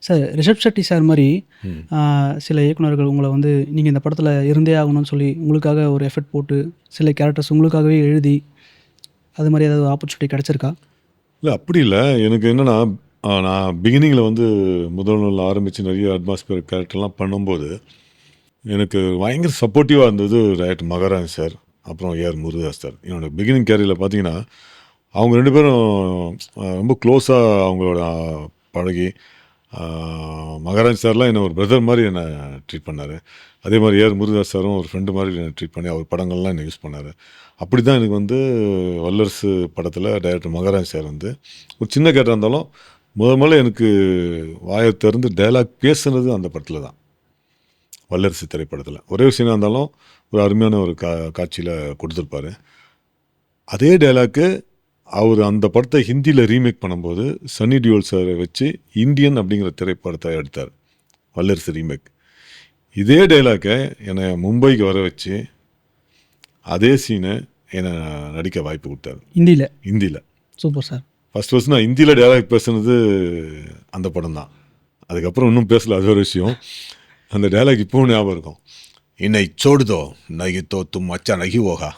Sir Rishabh Shetty sir மாதிரி ம். சில இயக்குனர்கள் உங்களை வந்து நீங்கள் இந்த படத்தில் இருந்தே ஆகணும்னு சொல்லி உங்களுக்காக ஒரு எஃபர்ட் போட்டு சில கேரக்டர்ஸ் உங்களுக்காகவே எழுதி அது மாதிரி ஏதாவது ஆப்பர்ச்சுனிட்டி கிடச்சிருக்கா? இல்லை அப்படி இல்லை. எனக்கு என்னென்னா நான் பிகினிங்கில் வந்து முதல் நாள் ஆரம்பித்து நிறைய அட்மாஸ்பியர் கேரக்டர்லாம் பண்ணும்போது எனக்கு பயங்கர சப்போர்ட்டிவாக இருந்தது டைரக்டர் மகாராஜ் சார், அப்புறம் ஏஆர் முருகதாஸ் சார். என்னோடய பிகினிங் கேரியரில் பார்த்தீங்கன்னா அவங்க 2 பேரும் ரொம்ப க்ளோஸாக அவங்களோட பழகி மகாராஜ் சார்லாம் என்னை ஒரு பிரதர் மாதிரி என்னை ட்ரீட் பண்ணார். அதே மாதிரி ஏஆர் முருகதாஸ் சாரும் ஒரு ஃப்ரெண்டு மாதிரி என்னை ட்ரீட் பண்ணி அவர் படங்கள்லாம் என்னை யூஸ் பண்ணார். அப்படி தான் எனக்கு வந்து வல்லரசு படத்தில் டைரக்டர் மகாராஜ் சார் வந்து ஒரு சின்ன கேரக்டர் இருந்தாலும் முதல்ல எனக்கு வாயை திறந்து டைலாக் பேசுனது அந்த படத்தில் தான், வல்லரசு திரைப்படத்தில். ஒரே விஷயம் இருந்தாலும் ஒரு அருமையான ஒரு காட்சியில் கொடுத்துருப்பாரு. அதே டைலாக்கு அவர் அந்த படத்தை ஹிந்தியில் ரீமேக் பண்ணும்போது சன்னி டியோல் சாரை வச்சு இந்தியன் அப்படிங்கிற திரைப்படத்தை எடுத்தார், வல்லரசு ரீமேக். இதே டைலாக்கை என்னை மும்பைக்கு வர வச்சு அதே சீனை என்னை நடிக்க வாய்ப்பு கொடுத்தாரு ஹிந்தியில். Super sir. ஃபஸ்ட் நான் ஹிந்தியில் டைலாக் பேசுனது அந்த படம் தான். அதுக்கப்புறம் இன்னும் பேசல, அது ஒரு விஷயம். அந்த டைலாக் இப்போவும் ஞாபகம் இருக்கும். இன்னை சோடுதோ நகி தோ தும் அச்சா நகி ஓகா.